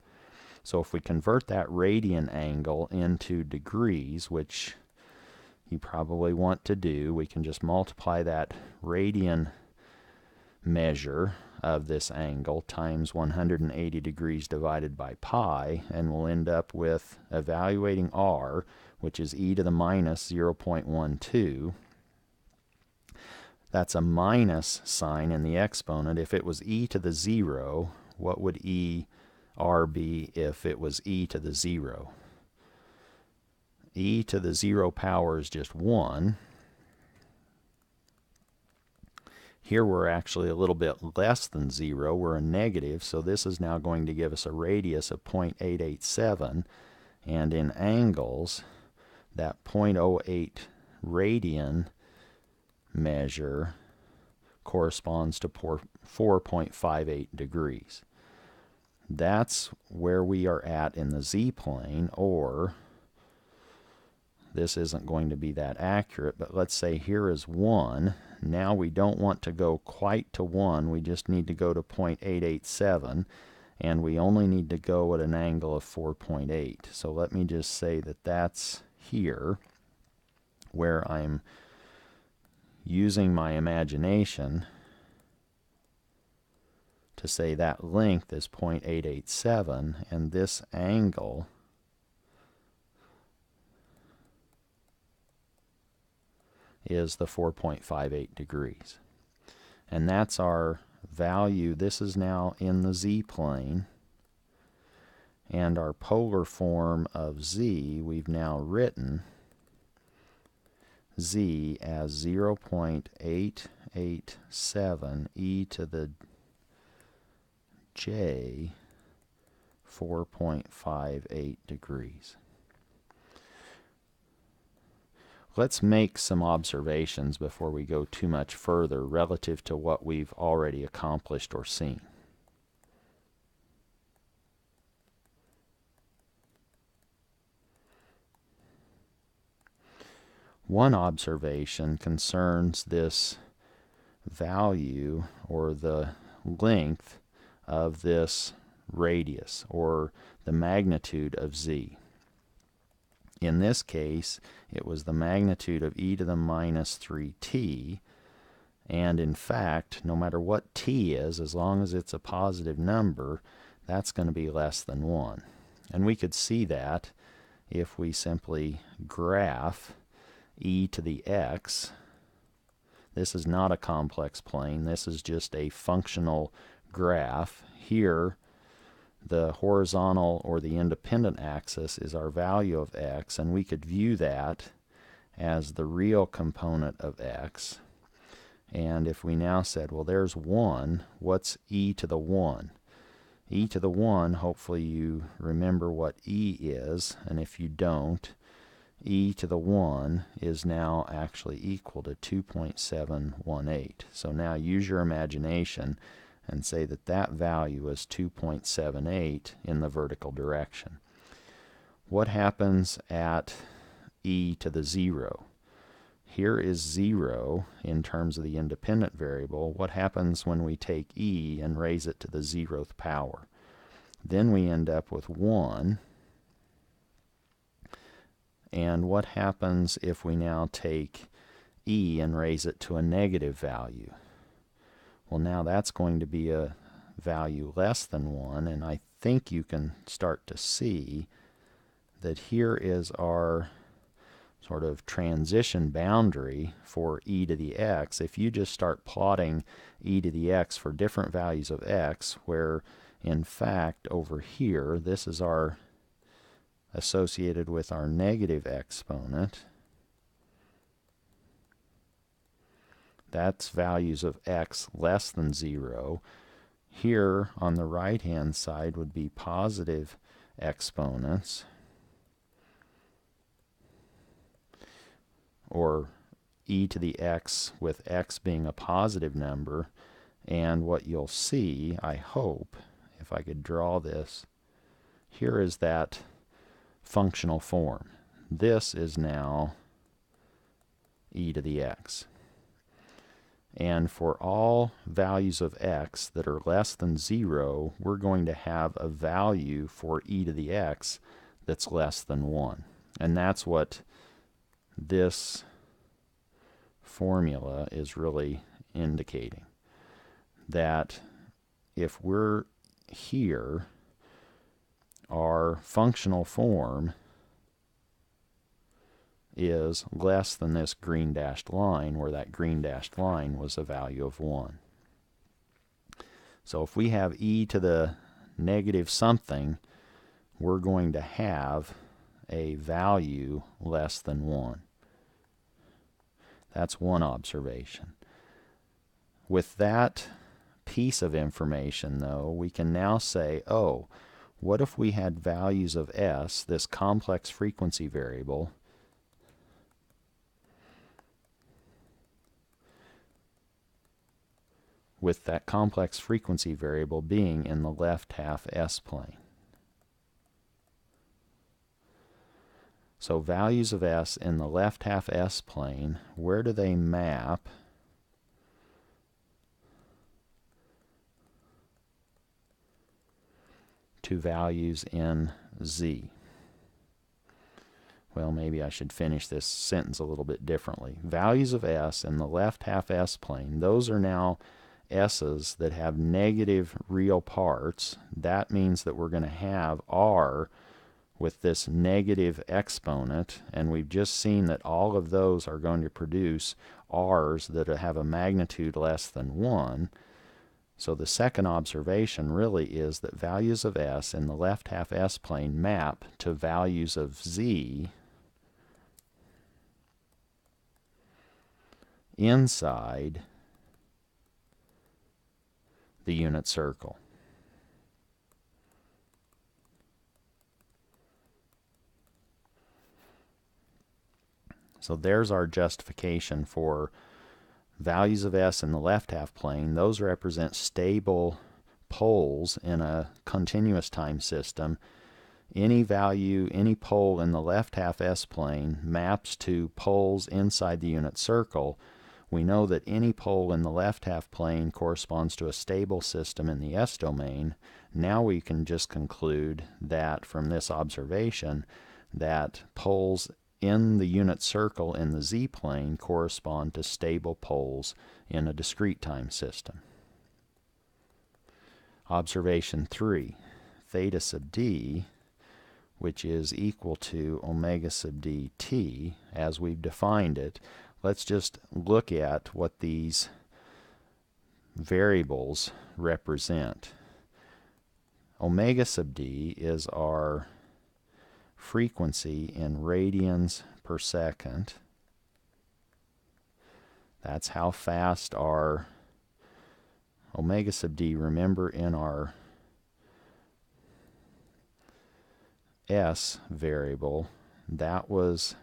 So if we convert that radian angle into degrees, which you probably want to do, we can just multiply that radian measure of this angle times 180 degrees divided by pi, and we'll end up with evaluating r, which is e to the minus 0.12. That's a minus sign in the exponent. If it was e to the 0, what would r be if it was e to the 0? E to the 0 power is just 1. Here we're actually a little bit less than 0. We're a negative, so this is now going to give us a radius of 0.887. And in angles, that 0.08 radian measure corresponds to 4.58 degrees. That's where we are at in the z-plane, or this isn't going to be that accurate, but let's say here is 1. Now we don't want to go quite to 1. We just need to go to 0.887, and we only need to go at an angle of 4.8. So let me just say that that's here, where I'm using my imagination to say that length is 0.887, and this angle is the 4.58 degrees. And that's our value. This is now in the z-plane, and our polar form of z, we've now written z as 0.887 e to the j 4.58 degrees. Let's make some observations before we go too much further relative to what we've already accomplished or seen. One observation concerns this value, or the length of this radius, or the magnitude of z. In this case, it was the magnitude of e to the minus 3t, and in fact, no matter what t is, as long as it's a positive number, that's going to be less than 1. And we could see that if we simply graph e to the x. This is not a complex plane. This is just a functional graph. Here, the horizontal or the independent axis is our value of x, and we could view that as the real component of x. And if we now said, well, there's 1, what's e to the 1? e to the 1, hopefully you remember what e is, and if you don't, e to the 1 is now actually equal to 2.718. So now use your imagination and say that that value is 2.78 in the vertical direction. What happens at e to the 0? Here is 0 in terms of the independent variable. What happens when we take e and raise it to the 0th power? Then we end up with 1. And what happens if we now take e and raise it to a negative value? Well, now that's going to be a value less than 1, and I think you can start to see that here is our sort of transition boundary for e to the x. If you just start plotting e to the x for different values of x, where in fact over here this is our associated with our negative exponent, that's values of x less than 0. Here on the right hand side would be positive exponents, or e to the x with x being a positive number. And what you'll see, I hope, if I could draw this, here is that functional form. This is now e to the x. And for all values of x that are less than 0, we're going to have a value for e to the x that's less than 1. And that's what this formula is really indicating. That if we're here, our functional form is less than this green dashed line, where that green dashed line was a value of 1. So if we have e to the negative something, we're going to have a value less than 1. That's one observation. With that piece of information, though, we can now say, oh, what if we had values of s, this complex frequency variable, with that complex frequency variable being in the left half s-plane. So values of s in the left half s-plane, where do they map to values in z? Well, maybe I should finish this sentence a little bit differently. Values of s in the left half s-plane, those are now s's that have negative real parts. That means that we're going to have r with this negative exponent, and we've just seen that all of those are going to produce r's that have a magnitude less than 1. So the second observation really is that values of s in the left half s-plane map to values of z inside the unit circle. So there's our justification for values of s in the left half plane. Those represent stable poles in a continuous time system. Any value, any pole in the left half s-plane maps to poles inside the unit circle. We know that any pole in the left half plane corresponds to a stable system in the s-domain. Now we can just conclude that from this observation that poles in the unit circle in the z-plane correspond to stable poles in a discrete time system. Observation 3, theta sub d, which is equal to omega sub dt, as we've defined it. Let's just look at what these variables represent. Omega sub d is our frequency in radians per second. That's how fast our omega sub d, remember in our S variable, that was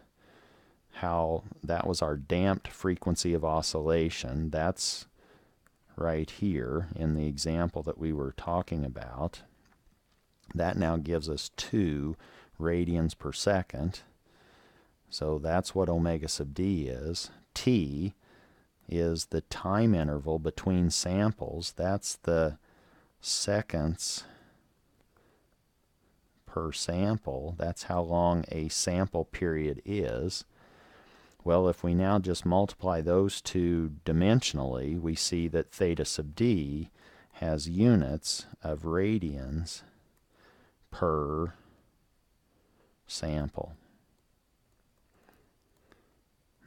our damped frequency of oscillation. That's right here in the example that we were talking about. That now gives us 2 radians per second. So that's what omega sub d is. T is the time interval between samples. That's the seconds per sample. That's how long a sample period is. Well, if we now just multiply those two dimensionally, we see that theta sub d has units of radians per sample.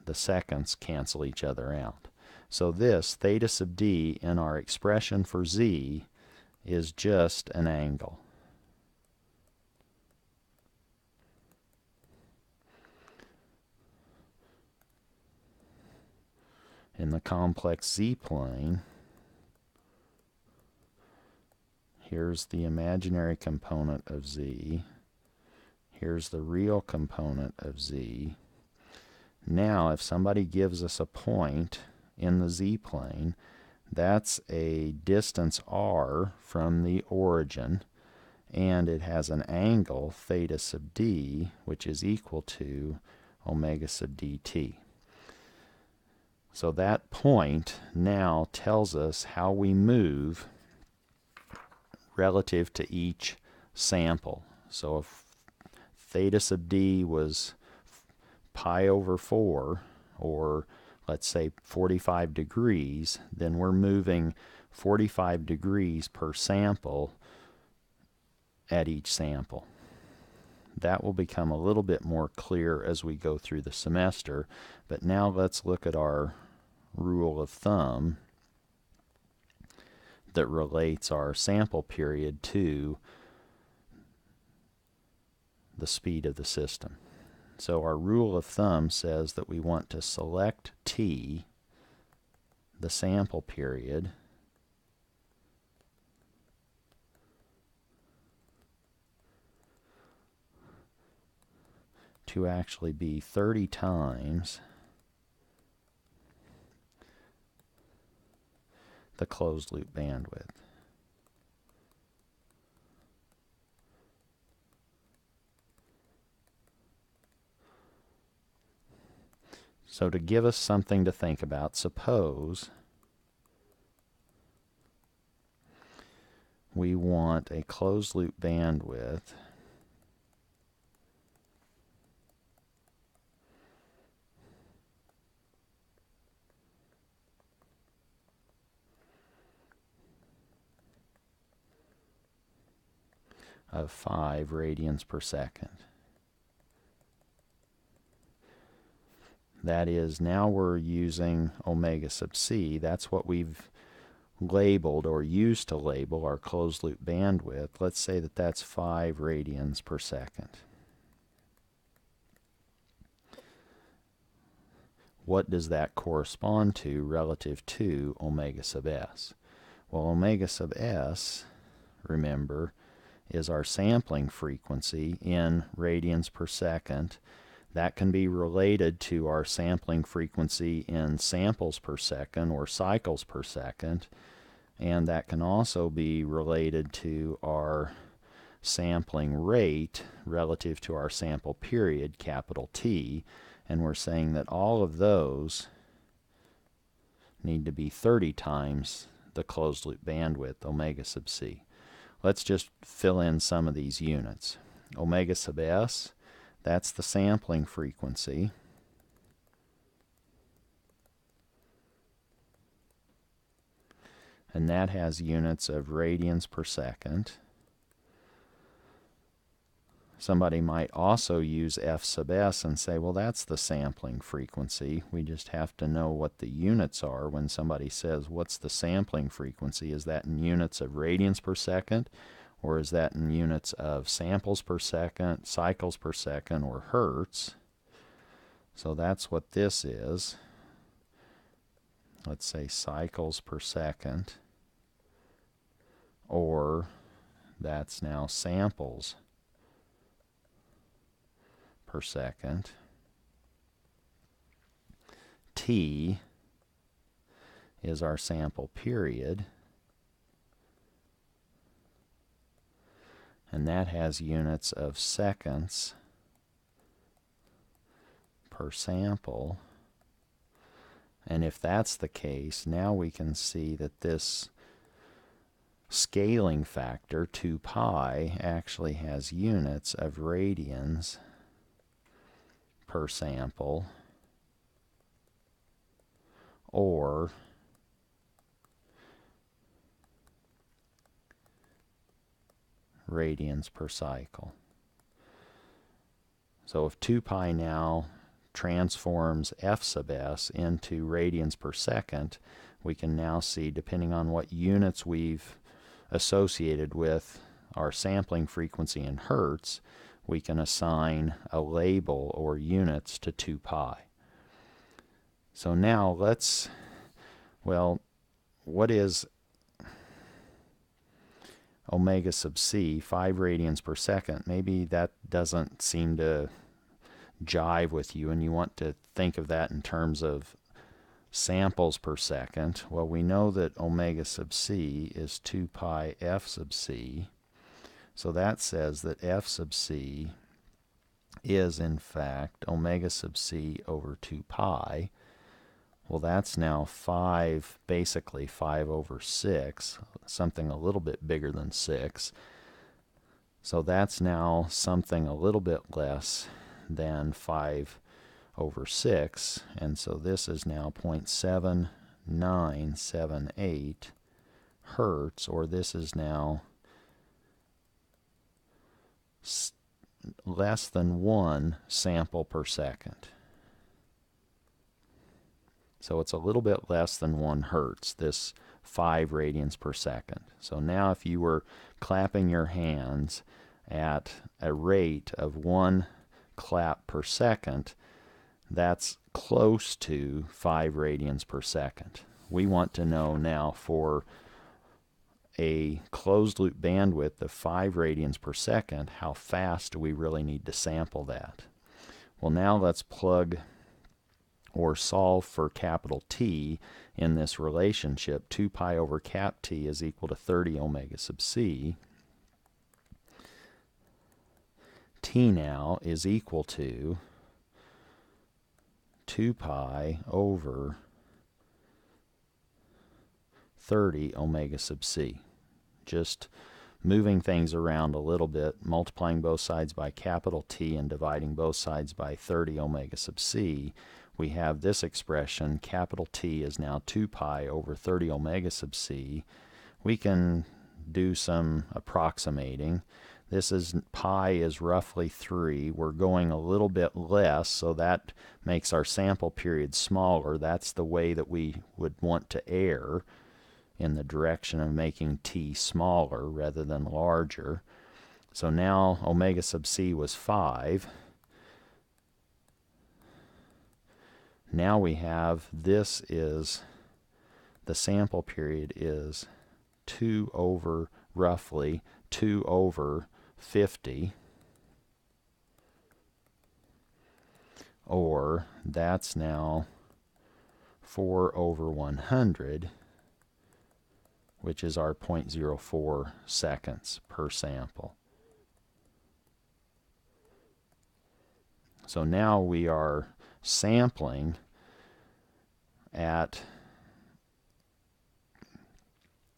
The seconds cancel each other out. So this theta sub d in our expression for z is just an angle. In the complex z-plane, here's the imaginary component of z, here's the real component of z. Now, if somebody gives us a point in the z-plane, that's a distance r from the origin, and it has an angle, theta sub d, which is equal to omega sub dt. So that point now tells us how we move relative to each sample. So if theta sub d was pi over 4, or let's say 45 degrees, then we're moving 45 degrees per sample at each sample. That will become a little bit more clear as we go through the semester, but now let's look at our rule of thumb that relates our sample period to the speed of the system. So our rule of thumb says that we want to select t, the sample period, to actually be 30 times the closed loop bandwidth. So to give us something to think about, suppose we want a closed loop bandwidth of 5 radians per second. That is, now we're using omega sub c. That's what we've labeled or used to label our closed loop bandwidth. Let's say that that's 5 radians per second. What does that correspond to relative to omega sub s? Well, omega sub s, remember, is our sampling frequency in radians per second. That can be related to our sampling frequency in samples per second or cycles per second, and that can also be related to our sampling rate relative to our sample period, capital T, and we're saying that all of those need to be 30 times the closed loop bandwidth, omega sub c. Let's just fill in some of these units. Omega sub s, that's the sampling frequency. And that has units of radians per second. Somebody might also use f sub s and say, well, that's the sampling frequency. We just have to know what the units are when somebody says, what's the sampling frequency? Is that in units of radians per second? Or is that in units of samples per second, cycles per second, or hertz? So that's what this is. Let's say cycles per second. Or that's now samples per second. T is our sample period, and that has units of seconds per sample. And if that's the case, now we can see that this scaling factor, 2 pi, actually has units of radians per sample, or radians per cycle. So if 2 pi now transforms f sub s into radians per second, we can now see, depending on what units we've associated with our sampling frequency in hertz, we can assign a label or units to 2 pi. So now let's, well, what is omega sub c, 5 radians per second? Maybe that doesn't seem to jive with you, and you want to think of that in terms of samples per second. Well, we know that omega sub c is 2 pi f sub c, so that says that f sub c is in fact omega sub c over 2 pi. Well, that's now 5, basically 5 over 6, something a little bit bigger than 6. So that's now something a little bit less than 5 over 6, and so this is now 0.7978 hertz, or this is now less than 1 sample per second. So it's a little bit less than 1 hertz, this 5 radians per second. So now if you were clapping your hands at a rate of 1 clap per second, that's close to 5 radians per second. We want to know now, for a closed loop bandwidth of 5 radians per second, how fast do we really need to sample that? Well, now let's plug or solve for capital T in this relationship. 2 pi over cap T is equal to 30 omega sub c. T now is equal to 2 pi over 30 omega sub c. Just moving things around a little bit, multiplying both sides by capital T and dividing both sides by 30 omega sub c, we have this expression. Capital T is now 2 pi over 30 omega sub c. We can do some approximating. This is, pi is roughly 3. We're going a little bit less, so that makes our sample period smaller. That's the way that we would want to err, in the direction of making t smaller rather than larger. So now omega sub c was 5. Now we have, this is, the sample period is 2 over, roughly, 2 over 50, or that's now 4 over 100, which is our 0.04 seconds per sample. So now we are sampling at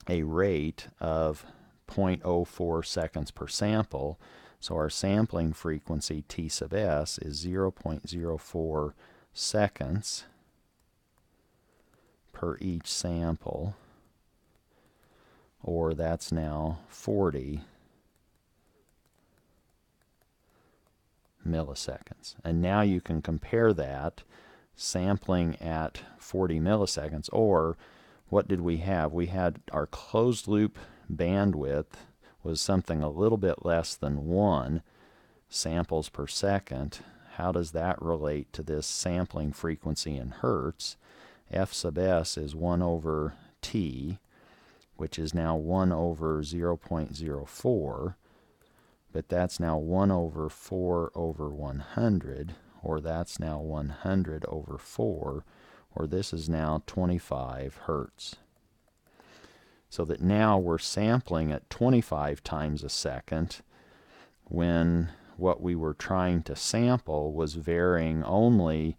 a rate of 0.04 seconds per sample. So our sampling frequency T sub s is 0.04 seconds per each sample, or that's now 40 milliseconds. And now you can compare that, sampling at 40 milliseconds, or what did we have? We had our closed loop bandwidth was something a little bit less than 1 samples per second. How does that relate to this sampling frequency in hertz? F sub s is 1 over t, which is now 1 over 0.04. but that's now 1 over 4 over 100, or that's now 100 over 4, or this is now 25 hertz. So that now we're sampling at 25 times a second when what we were trying to sample was varying only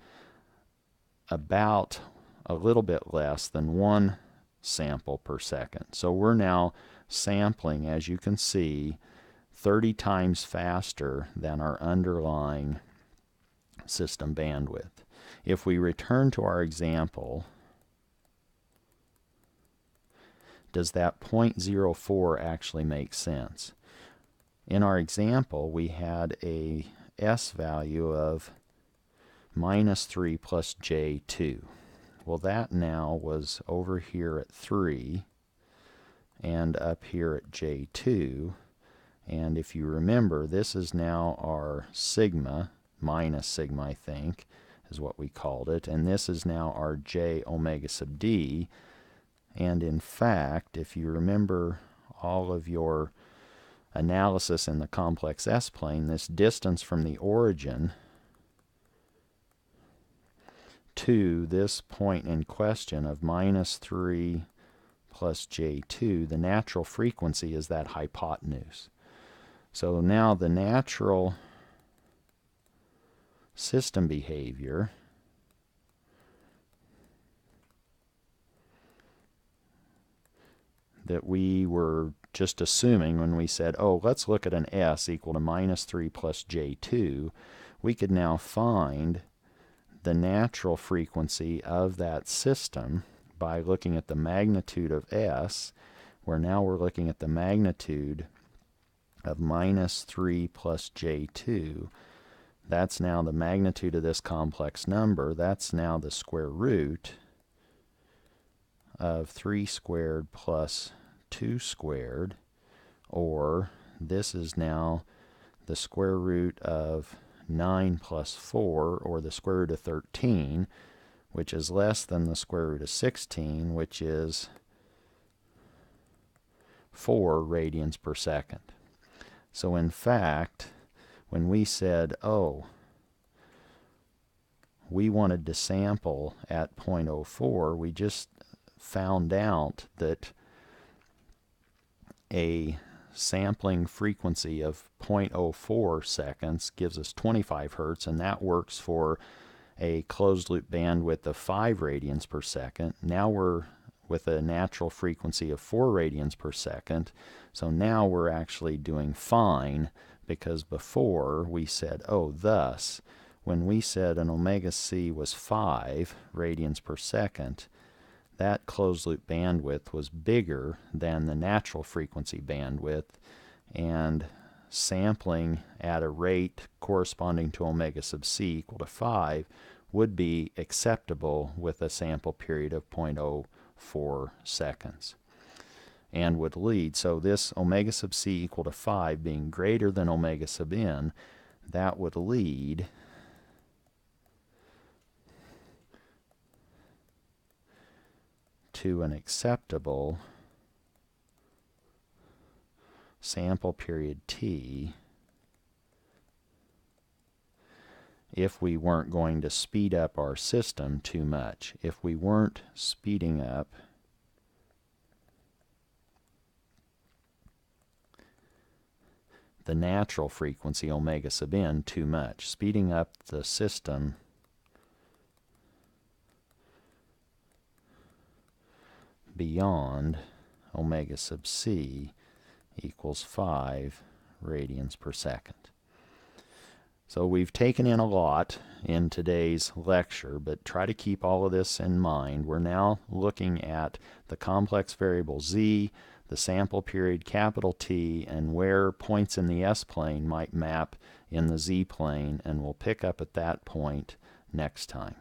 about a little bit less than 1 sample per second. So we're now sampling, as you can see, 30 times faster than our underlying system bandwidth. If we return to our example, does that 0.04 actually make sense? In our example, we had a S value of -3 plus J2. Well, that now was over here at 3 and up here at J2. And if you remember, this is now our sigma, minus sigma, I think, is what we called it. And this is now our J omega sub d. And in fact, if you remember all of your analysis in the complex S-plane, this distance from the origin to this point in question of -3 plus J2, the natural frequency is that hypotenuse. So now the natural system behavior that we were just assuming when we said, oh, let's look at an S equal to -3 plus J2, we could now find the natural frequency of that system by looking at the magnitude of S, where now we're looking at the magnitude of -3 plus J2. That's now the magnitude of this complex number. That's now the square root of 3 squared plus 2 squared, or this is now the square root of 9 plus 4, or the square root of 13, which is less than the square root of 16, which is 4 radians per second. So in fact, when we said, oh, we wanted to sample at 0.04, we just found out that a sampling frequency of 0.04 seconds gives us 25 hertz, and that works for a closed loop bandwidth of 5 radians per second. Now we're with a natural frequency of 4 radians per second, so now we're actually doing fine, because before we said, oh, thus, when we said an omega c was 5 radians per second, that closed loop bandwidth was bigger than the natural frequency bandwidth, and sampling at a rate corresponding to omega sub c equal to 5 would be acceptable with a sample period of 0.04 seconds, and would lead, so this omega sub c equal to 5 being greater than omega sub n, that would lead to an acceptable sample period t if we weren't going to speed up our system too much. If we weren't speeding up the natural frequency omega sub n too much, speeding up the system beyond omega sub c equals 5 radians per second. So we've taken in a lot in today's lecture, but try to keep all of this in mind. We're now looking at the complex variable z, the sample period capital T, and where points in the S-plane might map in the z-plane, and we'll pick up at that point next time.